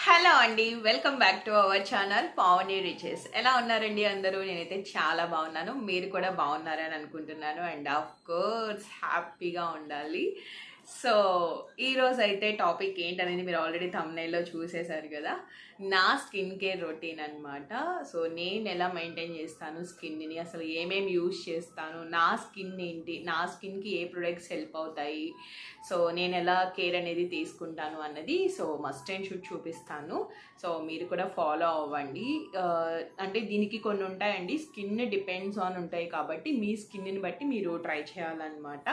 Hello అండి, welcome back to our channel Pavani riches. ఎలా ఉన్నారండి అందరూ? నేనైతే చాలా బాగున్నాను, మీరు కూడా బాగున్నారని అనుకుంటున్నాను. అండ్ ఆఫ్ కోర్స్ హ్యాపీగా ఉండాలి. సో ఈరోజు అయితే టాపిక్ ఏంటనేది మీరు ఆల్రెడీ థంబ్నెయిల్లో చూసేశారు కదా, నా స్కిన్ కేర్ రొటీన్ అనమాట. సో నేను ఎలా మెయింటైన్ చేస్తాను స్కిన్ని, అసలు ఏమేమి యూజ్ చేస్తాను, నా స్కిన్ ఏంటి, నా స్కిన్కి ఏ ప్రొడక్ట్స్ హెల్ప్ అవుతాయి, సో నేను ఎలా కేర్ అనేది తీసుకుంటాను అన్నది సో మస్ట్ అండ్ షుడ్ చూపిస్తాను. సో మీరు కూడా ఫాలో అవ్వండి. అంటే దీనికి కొన్ని ఉంటాయండి, స్కిన్ డిపెండ్స్ ఆన్ ఉంటాయి కాబట్టి మీ స్కిన్ని బట్టి మీరు ట్రై చేయాలన్నమాట.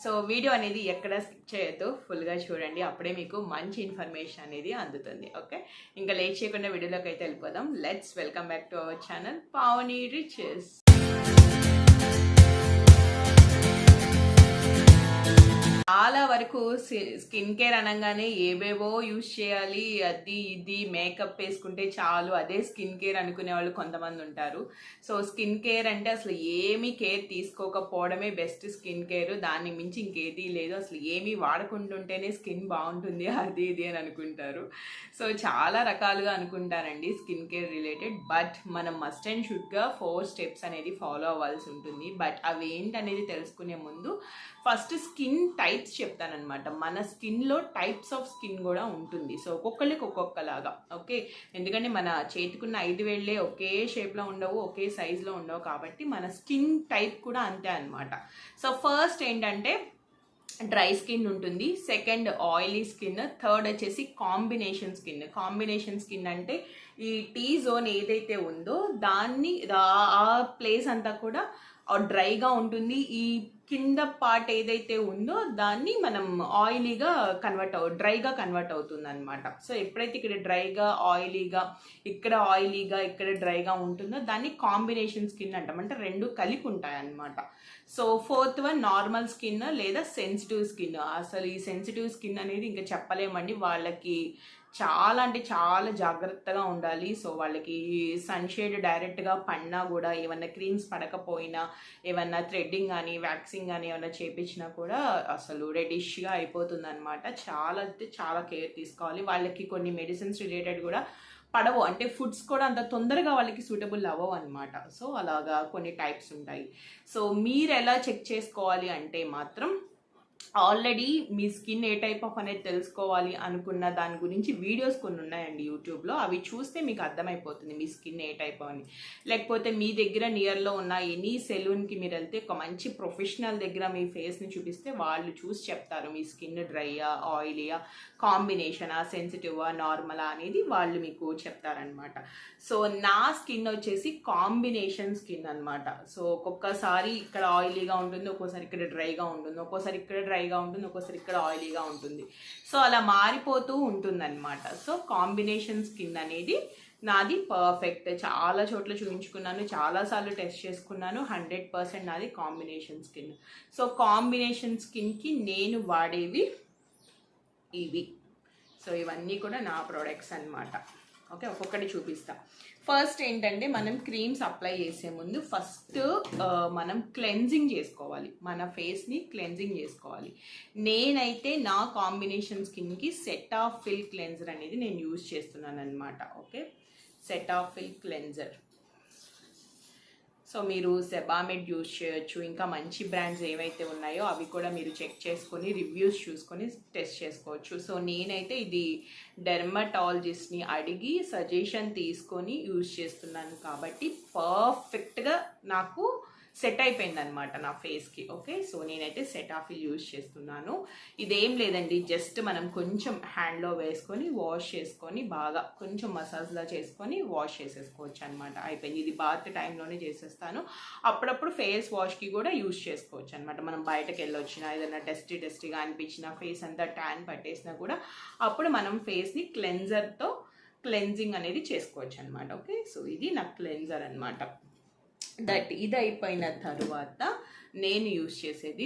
సో వీడియో అనేది ఎక్కడ స్కిప్ చేయొద్దు, ఫుల్గా చూడండి, అప్పుడే మీకు మంచి ఇన్ఫర్మేషన్ అనేది అందుతుంది. ఓకే, ఇంకా లేట్ చేయకుండా వీడియోలోకి అయితే వెళ్ళిపోదాం. Let's welcome back to our channel Pavani riches. చాలా వరకు స్కిన్ కేర్ అనగానే ఏవేవో యూజ్ చేయాలి, అది ఇది మేకప్ వేసుకుంటే చాలు అదే స్కిన్ కేర్ అనుకునే వాళ్ళు కొంతమంది ఉంటారు. సో స్కిన్ కేర్ అంటే అసలు ఏమీ కేర్ తీసుకోకపోవడమే బెస్ట్ స్కిన్ కేర్, దాన్ని మించి ఇంకేదీ లేదు. అసలు ఏమీ వాడుకుంటుంటేనే స్కిన్ బాగుంటుంది అది ఇది అని అనుకుంటారు. సో చాలా రకాలుగా అనుకుంటారండి స్కిన్ కేర్ రిలేటెడ్. బట్ మనం మస్ట్ అండ్ షుడ్గా 4 స్టెప్స్ అనేది ఫాలో అవ్వాల్సి ఉంటుంది. బట్ అవి ఏంటనేది తెలుసుకునే ముందు ఫస్ట్ స్కిన్ టైప్స్ చెప్తానమాట. మన స్కిన్లో టైప్స్ ఆఫ్ స్కిన్ కూడా ఉంటుంది. సో ఒక్కొక్కరికి ఒక్కొక్కలాగా. ఓకే, ఎందుకంటే మన చేతికున్న 5 వేళ్ళే ఒకే షేప్లో ఉండవు, ఒకే సైజులో ఉండవు, కాబట్టి మన స్కిన్ టైప్ కూడా అంతే అనమాట. సో ఫస్ట్ ఏంటంటే డ్రై స్కిన్ ఉంటుంది, సెకండ్ ఆయిలీ స్కిన్, థర్డ్ వచ్చేసి కాంబినేషన్ స్కిన్. కాంబినేషన్ స్కిన్ అంటే ఈ టీ జోన్ ఏదైతే ఉందో దాన్ని ఆ ప్లేస్ అంతా కూడా డ్రైగా ఉంటుంది. ఈ కింద పార్ట్ ఏదైతే ఉందో దాన్ని మనం ఆయిలీగా డ్రైగా కన్వర్ట్ అవుతుంది అనమాట. సో ఎప్పుడైతే ఇక్కడ డ్రైగా ఆయిలీగా, ఇక్కడ ఆయిలీగా, ఇక్కడ డ్రైగా ఉంటుందో దాన్ని కాంబినేషన్ స్కిన్ అంటాం, అంటే రెండు కలిపి ఉంటాయి అనమాట. So fourth one normal skin లేదా సెన్సిటివ్ స్కిన్. అసలు ఈ సెన్సిటివ్ స్కిన్ అనేది ఇంకా చెప్పలేమండి, వాళ్ళకి చాలా అంటే చాలా జాగ్రత్తగా ఉండాలి. సో వాళ్ళకి సన్షేడ్ డైరెక్ట్గా పడినా కూడా, ఏమన్నా క్రీమ్స్ పడకపోయినా, ఏమన్నా థ్రెడ్డింగ్ కానీ వ్యాక్సింగ్ కానీ ఏమన్నా చేపించినా కూడా అసలు రెడిష్గా అయిపోతుంది అనమాట. చాలా అంటే చాలా కేర్ తీసుకోవాలి. వాళ్ళకి కొన్ని మెడిసిన్స్ రిలేటెడ్ కూడా పడవు, అంటే ఫుడ్స్ కూడా అంత తొందరగా వాళ్ళకి సూటబుల్ అవ్వవు అనమాట. సో అలాగా కొన్ని టైప్స్ ఉంటాయి. సో మీరు ఎలా చెక్ చేసుకోవాలి అంటే మాత్రం, already me skin A type of అనేది తెలుసుకోవాలి అనుకున్న దాని గురించి వీడియోస్ కొన్ని ఉన్నాయండి యూట్యూబ్లో, అవి చూస్తే మీకు అర్థమైపోతుంది మీ స్కిన్ ఏ టైప్ అని. లేకపోతే మీ దగ్గర నియర్లో ఉన్న ఎనీ సెలూన్కి మీరు వెళ్తే ఒక మంచి ప్రొఫెషనల్ దగ్గర మీ ఫేస్ని చూపిస్తే వాళ్ళు చూసి చెప్తారు మీ స్కిన్ డ్రైయా, ఆయిలీయా, కాంబినేషనా, సెన్సిటివా, నార్మలా అనేది వాళ్ళు మీకు చెప్తారనమాట. సో నా స్కిన్ వచ్చేసి కాంబినేషన్ స్కిన్ అనమాట. సో ఒక్కొక్కసారి ఇక్కడ ఆయిలీగా ఉంటుంది, ఒక్కోసారి ఇక్కడ డ్రైగా ఉంటుంది, ఒక్కోసారి ఇక్కడ డ్రైగా ఉంటుంది, ఒక్కోసారి ఇక్కడ ఆయిలీగా ఉంటుంది. సో అలా మారిపోతూ ఉంటుందన్నమాట. సో కాంబినేషన్ స్కిన్ అనేది నాది పర్ఫెక్ట్. చాలా చోట్ల చూపించుకున్నాను, చాలాసార్లు టెస్ట్ చేసుకున్నాను, 100% నాది కాంబినేషన్ స్కిన్. సో కాంబినేషన్ స్కిన్కి నేను వాడేవి ఇవి. సో ఇవన్నీ కూడా నా ప్రోడక్ట్స్ అనమాట. ఓకే, ఒక్కొక్కటి చూపిస్తా. ఫస్ట్ ఏంటంటే, మనం క్రీమ్స్ అప్లై చేసే ముందు ఫస్ట్ మనం క్లెన్జింగ్ చేసుకోవాలి, మన ఫేస్ని క్లెన్జింగ్ చేసుకోవాలి. నేనైతే నా కాంబినేషన్ స్కిన్కి సెటాఫిల్ క్లెన్జర్ అనేది నేను యూజ్ చేస్తున్నాను అనమాట. Okay, Cetaphil cleanser. సో మీరు సెబామెడ్ యూజ్ చేయొచ్చు, ఇంకా మంచి బ్రాండ్స్ ఏవైతే ఉన్నాయో అవి కూడా మీరు చెక్ చేసుకొని రివ్యూస్ చూసుకొని టెస్ట్ చేసుకోవచ్చు. సో నేనైతే ఇది డెర్మటాలజిస్ట్ని అడిగి సజెషన్ తీసుకొని యూజ్ చేస్తున్నాను కాబట్టి పర్ఫెక్ట్గా నాకు సెట్ అయిపోయింది అనమాట నా ఫేస్కి. ఓకే, సో నేనైతే సెటాఫిల్ యూజ్ చేస్తున్నాను. ఇదేం లేదండి, జస్ట్ మనం కొంచెం హ్యాండ్లో వేసుకొని వాష్ చేసుకొని బాగా కొంచెం మసాజ్లా చేసుకొని వాష్ చేసేసుకోవచ్చు అనమాట. అయిపోయింది. ఇది బాత్ టైంలోనే చేసేస్తాను. అప్పుడప్పుడు ఫేస్ వాష్కి కూడా యూజ్ చేసుకోవచ్చు అనమాట. మనం బయటకు వెళ్ళొచ్చినా, ఏదైనా టెస్టీగా అనిపించిన, ఫేస్ అంతా ట్యాన్ పట్టేసినా కూడా అప్పుడు మనం ఫేస్ని క్లెన్జర్తో క్లెన్జింగ్ అనేది చేసుకోవచ్చు అనమాట. ఓకే, సో ఇది నా క్లెన్జర్ అనమాట. ఇది అయిపోయిన తర్వాత నేను యూస్ చేసేది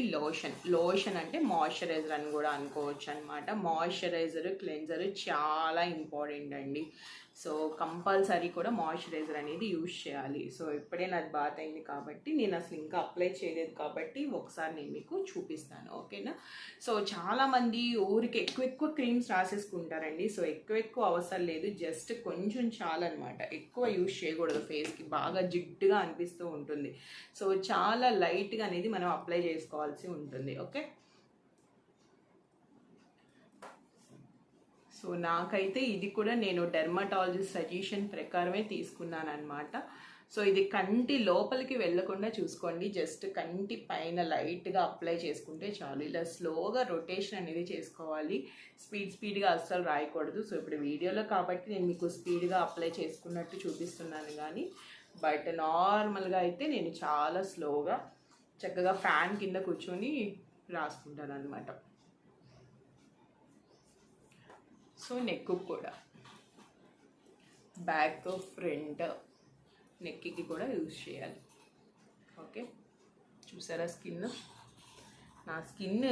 లోషన్ అంటే మాయిశ్చరైజర్ అని కూడా అనుకోవచ్చు అనమాట. మాయిశ్చరైజర్ క్లెన్జర్ చాలా ఇంపార్టెంట్ అండి. సో కంపల్సరీ కూడా మాయిశ్చరైజర్ అనేది యూజ్ చేయాలి. సో ఇప్పుడే నాది బాత్ అయింది కాబట్టి నేను అసలు ఇంకా అప్లై చేయలేదు కాబట్టి ఒకసారి నేను మీకు చూపిస్తాను, ఓకేనా. సో చాలామంది ఊరికి ఎక్కువ క్రీమ్స్ రాసేసుకుంటారండి. సో ఎక్కువ అవసరం లేదు, జస్ట్ కొంచెం చాలన్నమాట. ఎక్కువ యూజ్ చేయకూడదు, ఫేస్కి బాగా జిడ్డుగా అనిపిస్తూ ఉంటుంది. సో చాలా లైట్గా అనేది మనం అప్లై చేసుకోవాల్సి ఉంటుంది, ఓకే. సో నాకైతే ఇది కూడా నేను డెర్మటాలజిస్ట్ సజెషన్ ప్రకారమే తీసుకున్నాను అనమాట. సో ఇది కంటి లోపలికి వెళ్ళకుండా చూసుకోండి, జస్ట్ కంటి పైన లైట్గా అప్లై చేసుకుంటే చాలు. ఇలా స్లోగా రొటేషన్ అనేది చేసుకోవాలి, స్పీడ్గా అస్సలు రాయకూడదు. సో ఇప్పుడు వీడియోలో కాబట్టి నేను మీకు స్పీడ్గా అప్లై చేసుకున్నట్టు చూపిస్తున్నాను, కానీ బట్ నార్మల్గా అయితే నేను చాలా స్లోగా చక్కగా ఫ్యాన్ కింద కూర్చొని రాసుకుంటాను అనమాట. సో నెక్ కూడా బ్యాక్ ఫ్రంట్ నెక్కి కూడా యూజ్ చేయాలి, ఓకే. చూసారా స్కిన్, నా స్కిన్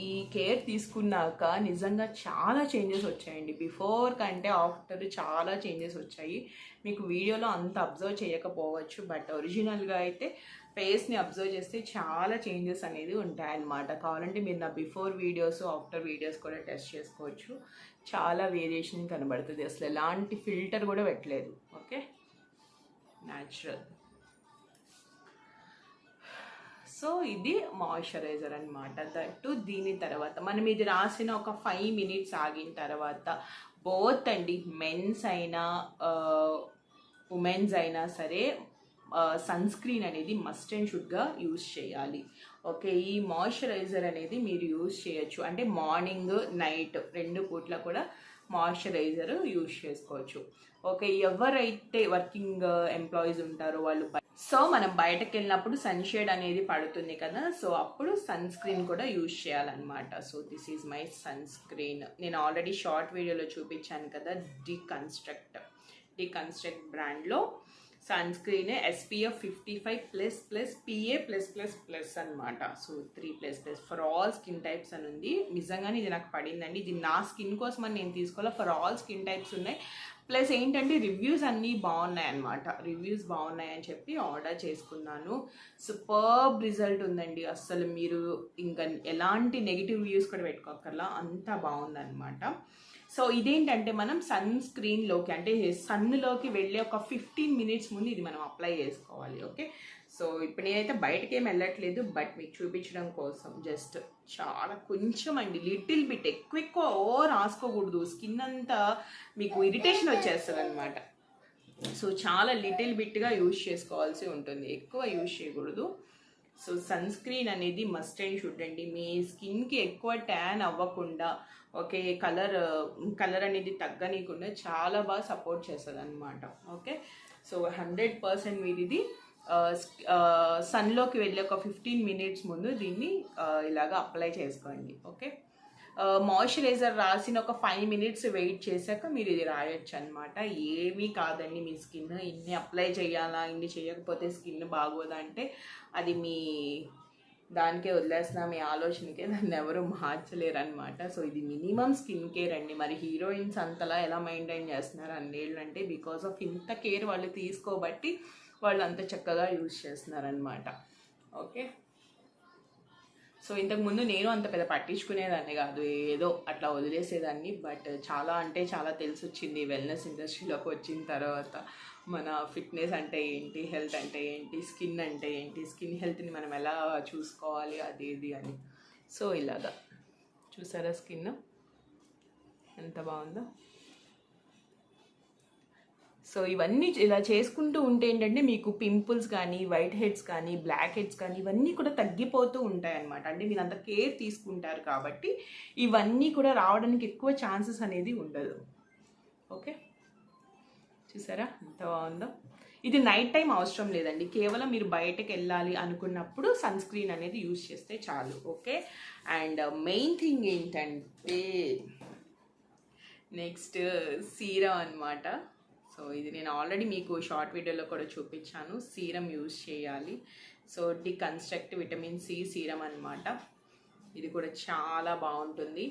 ఈ కేర్ తీసుకున్నాక నిజంగా చాలా చేంజెస్ వచ్చాయండి. బిఫోర్ కంటే ఆఫ్టర్ చాలా చేంజెస్ వచ్చాయి. మీకు వీడియోలో అంత అబ్జర్వ్ చేయకపోవచ్చు, బట్ ఒరిజినల్గా అయితే ఫేస్ని అబ్జర్వ్ చేస్తే చాలా చేంజెస్ అనేది ఉంటాయన్నమాట. కావాలంటే మీరు నా బిఫోర్ వీడియోస్ ఆఫ్టర్ వీడియోస్ కూడా టెస్ట్ చేసుకోవచ్చు. చాలా వేరియేషన్ కనబడుతుంది, అసలు ఎలాంటి ఫిల్టర్ కూడా పెట్టలేదు, ఓకే, న్యాచురల్. సో ఇది మాయిశ్చరైజర్ అనమాట. దట్టు దీని తర్వాత మనం ఇది రాసిన ఒక 5 minutes ఆగిన తర్వాత బోత్ అండి, మెన్స్ అయినా ఉమెన్స్ అయినా సరే సన్ స్క్రీన్ అనేది మస్ట్ అండ్ షుడ్గా యూజ్ చేయాలి, ఓకే. ఈ మాయిశ్చరైజర్ అనేది మీరు యూజ్ చేయొచ్చు, అంటే మార్నింగ్ నైట్ 2 పూట్ల కూడా మాయిశ్చరైజర్ యూజ్ చేసుకోవచ్చు, ఓకే. ఎవరైతే వర్కింగ్ ఎంప్లాయీస్ ఉంటారో వాళ్ళు సో మనం బయటకు వెళ్ళినప్పుడు సన్ షేడ్ అనేది పడుతుంది కదా, సో అప్పుడు సన్ స్క్రీన్ కూడా యూజ్ చేయాలన్నమాట. So this is my son screen. నేను ఆల్రెడీ షార్ట్ వీడియోలో చూపించాను కదా, డీకన్స్ట్రక్ట్ బ్రాండ్లో సన్ స్క్రీన్ SPF 55++, PA+++ అనమాట. So 3++ for all skin types అని ఉంది. నిజంగానే ఇది నాకు పడిందండి, ఇది నా స్కిన్ కోసం అని నేను తీసుకోవాలి. ఫర్ ఆల్ స్కిన్ టైప్స్ ఉన్నాయి, ప్లస్ ఏంటంటే రివ్యూస్ అన్నీ బాగున్నాయి అనమాట. రివ్యూస్ బాగున్నాయని చెప్పి ఆర్డర్ చేసుకున్నాను. సూపర్బ్ రిజల్ట్ ఉందండి, అస్సలు మీరు ఇంకా ఎలాంటి నెగిటివ్ రివ్యూస్ కూడా పెట్టుకోకర్లా, అంతా బాగుందన్నమాట. సో ఇదేంటంటే మనం సన్ స్క్రీన్లోకి అంటే సన్లోకి వెళ్ళే ఒక 15 minutes ముందు ఇది మనం అప్లై చేసుకోవాలి, ఓకే. సో ఇప్పుడు నేనైతే బయటకి ఏం వెళ్ళట్లేదు, బట్ మీకు చూపించడం కోసం జస్ట్ చాలా కొంచెం అండి, లిటిల్ బిట్, ఎక్కువ రాసుకోకూడదు, స్కిన్ అంతా మీకు ఇరిటేషన్ వచ్చేస్తుంది అనమాట. సో చాలా లిటిల్ బిట్గా యూజ్ చేసుకోవాల్సి ఉంటుంది, ఎక్కువ యూజ్ చేయకూడదు. సో సన్ స్క్రీన్ అనేది మస్ట్ అండ్ షుడ్ అండి, మీ స్కిన్కి ఎక్కువ ట్యాన్ అవ్వకుండా, ఓకే, కలర్ అనేది తగ్గనీయకుండా చాలా బాగా సపోర్ట్ చేస్తుంది అనమాట, ఓకే. సో 100% మీరు ఇది సన్లోకి వెళ్ళి ఒక 15 minutes ముందు దీన్ని ఇలాగా అప్లై చేసుకోండి, ఓకే. మాయిశ్చరైజర్ రాసిన ఒక 5 minutes వెయిట్ చేశాక మీరు ఇది రాయొచ్చు అనమాట. ఏమీ కాదండి, మీ స్కిన్ ఇన్ని అప్లై చేయాలా, ఇన్ని చేయకపోతే స్కిన్ బాగోదా అంటే అది మీ దానికే వదిలేసిన, మీ ఆలోచనకే, దాన్ని ఎవరు మార్చలేరు అనమాట. సో ఇది మినిమం స్కిన్ కేర్ అండి. మరి హీరోయిన్స్ అంతలా ఎలా మెయింటైన్ చేస్తున్నారు అన్నేళ్ళు అంటే బికాస్ ఆఫ్ ఇంత కేర్ వాళ్ళు తీసుకోబట్టి వాళ్ళు అంత చక్కగా యూజ్ చేస్తున్నారనమాట, ఓకే. సో ఇంతకుముందు నేను అంత పెద్ద పట్టించుకునేదాన్ని కాదు, ఏదో అట్లా వదిలేసేదాన్ని. బట్ చాలా అంటే చాలా తెలిసి వచ్చింది వెల్నెస్ ఇండస్ట్రీలోకి వచ్చిన తర్వాత. మన ఫిట్నెస్ అంటే ఏంటి, హెల్త్ అంటే ఏంటి, స్కిన్ అంటే ఏంటి, స్కిన్ హెల్త్ని మనం ఎలా చూసుకోవాలి, అది ఇది అని. సో ఇలాగా చూసారా స్కిన్ ఎంత బాగుందో. సో ఇవన్నీ ఇలా చేసుకుంటూ ఉంటే ఏంటంటే మీకు పింపుల్స్ కానీ, వైట్ హెడ్స్ కానీ, బ్లాక్ హెడ్స్ కానీ ఇవన్నీ కూడా తగ్గిపోతూ ఉంటాయి అన్నమాట. అంటే మీరు అంత కేర్ తీసుకుంటారు కాబట్టి ఇవన్నీ కూడా రావడానికి ఎక్కువ ఛాన్సెస్ అనేది ఉండదు, ఓకే. చూసారా ఎంత బాగుందో. ఇది నైట్ టైం అవసరం లేదండి, కేవలం మీరు బయటకు వెళ్ళాలి అనుకున్నప్పుడు సన్ స్క్రీన్ అనేది యూజ్ చేస్తే చాలు, ఓకే. అండ్ మెయిన్ థింగ్ ఏంటంటే నెక్స్ట్ సీరం అనమాట. సో ఇది నేను ఆల్రెడీ మీకు షార్ట్ వీడియోలో కూడా చూపించాను. సీరం యూజ్ చేయాలి. సో డికన్స్ట్రక్ట్ విటమిన్ సి సీరం అనమాట. ఇది కూడా చాలా బాగుంటుంది.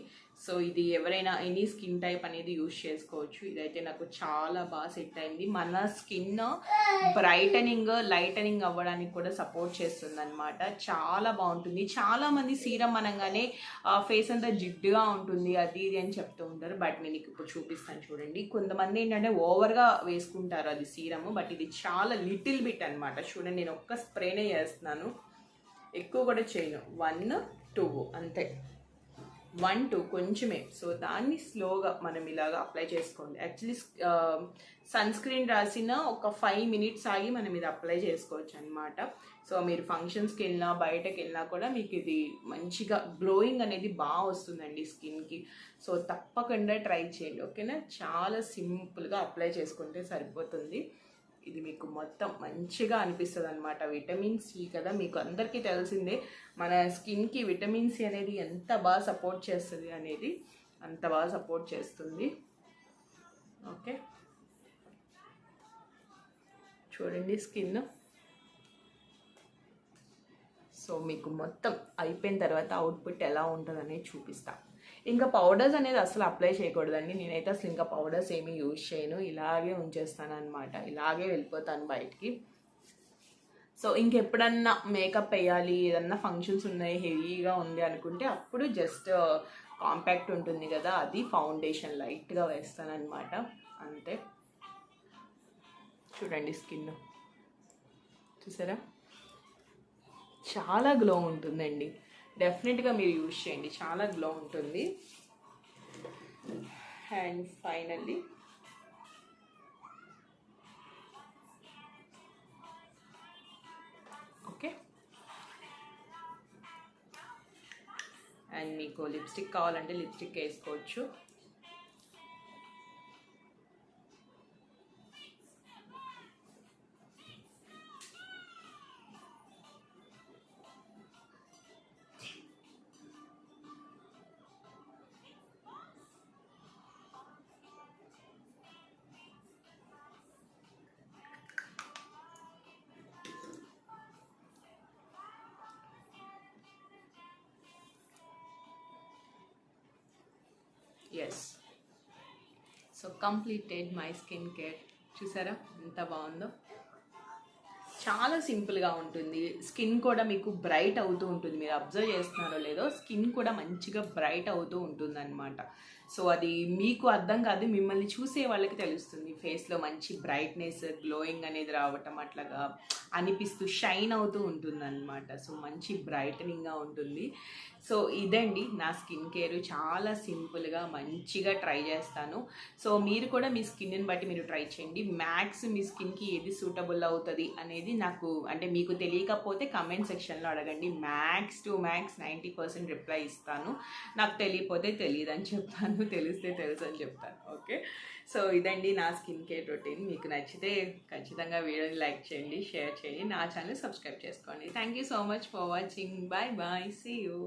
సో ఇది ఎవరైనా ఎనీ స్కిన్ టైప్ అనేది యూజ్ చేసుకోవచ్చు. ఇదైతే నాకు చాలా బాగా సెట్ అయింది. మన స్కిన్ బ్రైటనింగ్ లైటనింగ్ అవ్వడానికి కూడా సపోర్ట్ చేస్తుంది అనమాట. చాలా బాగుంటుంది. చాలా మంది సీరం అనగానే ఫేస్ అంతా జిడ్డుగా ఉంటుంది అది ఇది అని చెప్తూ ఉంటారు. బట్ నేను ఇప్పుడు చూపిస్తాను చూడండి. కొంతమంది ఏంటంటే ఓవర్గా వేసుకుంటారు అది సీరము, బట్ ఇది చాలా లిటిల్ బిట్ అనమాట. చూడండి నేను ఒక్క స్ప్రేనే చేస్తున్నాను, ఎక్కువ కూడా చేయను. 1, 2 అంతే, 1, 2 కొంచెమే. సో దాన్ని స్లోగా మనం ఇలాగా అప్లై చేసుకోండి. యాక్చువల్లీ సన్ స్క్రీన్ రాసిన ఒక 5 మినిట్స్ ఆగి మనం ఇది అప్లై చేసుకోవచ్చు అనమాట. సో మీరు ఫంక్షన్స్కి వెళ్ళినా బయటకు వెళ్ళినా కూడా మీకు ఇది మంచిగా గ్లోయింగ్ అనేది బాగా వస్తుందండి స్కిన్కి. సో తప్పకుండా ట్రై చేయండి, ఓకేనా. చాలా సింపుల్గా అప్లై చేసుకుంటే సరిపోతుంది. ఇది మీకు మొత్తం మంచిగా అనిపిస్తుంది అనమాట. విటమిన్ సి కదా, మీకు అందరికీ తెలిసిందే మన స్కిన్కి విటమిన్ సి అనేది ఎంత బాగా సపోర్ట్ చేస్తుంది అనేది, అంత బాగా సపోర్ట్ చేస్తుంది. ఓకే చూడండి స్కిన్. సో మీకు మొత్తం అయిపోయిన తర్వాత అవుట్పుట్ ఎలా ఉంటుంది అనేది చూపిస్తా. ఇంకా పౌడర్స్ అనేది అసలు అప్లై చేయకూడదండి. నేనైతే అసలు ఇంకా పౌడర్స్ ఏమీ యూజ్ చేయను, ఇలాగే ఉంచేస్తాను అనమాట. ఇలాగే వెళ్ళిపోతాను బయటికి. సో ఇంకెప్పుడన్నా మేకప్ వేయాలి, ఏదన్నా ఫంక్షన్స్ ఉన్నాయి, హెవీగా ఉంది అనుకుంటే అప్పుడు జస్ట్ కాంపాక్ట్ ఉంటుంది కదా, అది ఫౌండేషన్ లైట్గా వేస్తాను అనమాట, అంతే. చూడండి స్కిన్ చూసారా, చాలా గ్లో ఉంటుందండి. డెఫినెట్గా మీరు యూజ్ చేయండి, చాలా గ్లో ఉంటుంది. అండ్ ఫైనల్లీ ఓకే, అండ్ మీకు లిప్స్టిక్ కావాలంటే లిప్స్టిక్ వేసుకోవచ్చు. Yes, so completed my skin care. చూసారా ఎంత బాగుందో, చాలా సింపుల్గా ఉంటుంది. స్కిన్ కూడా మీకు బ్రైట్ అవుతూ ఉంటుంది. మీరు అబ్జర్వ్ చేస్తున్నారో లేదో, స్కిన్ కూడా మంచిగా బ్రైట్ అవుతూ ఉంటుంది అనమాట. సో అది మీకు అర్థం కాదు, మిమ్మల్ని చూసే వాళ్ళకి తెలుస్తుంది. ఫేస్లో మంచి బ్రైట్నెస్, గ్లోయింగ్ అనేది రావటం అట్లాగా అనిపిస్తూ షైన్ అవుతూ ఉంటుంది అనమాట. సో మంచి బ్రైటనింగ్గా ఉంటుంది. సో ఇదండి నా స్కిన్ కేర్, చాలా సింపుల్గా మంచిగా ట్రై చేస్తాను. సో మీరు కూడా మీ స్కిన్ని బట్టి మీరు ట్రై చేయండి. మ్యాక్స్ మీ స్కిన్కి ఏది సూటబుల్ అవుతుంది అనేది నాకు, అంటే మీకు తెలియకపోతే కమెంట్ సెక్షన్లో అడగండి. మ్యాక్స్ టు మ్యాక్స్ 90% రిప్లై ఇస్తాను. నాకు తెలియకపోతే తెలియదని చెప్తాను, తెలిస్తే తెలుసు అని చెప్తాను. ఓకే, సో ఇదండి నా స్కిన్ కేర్ రొటీన్. మీకు నచ్చితే ఖచ్చితంగా వీడియోని లైక్ చేయండి, షేర్ చేయండి, నా ఛానల్ సబ్స్క్రైబ్ చేసుకోండి. Thank you so much for watching. Bye bye, see you.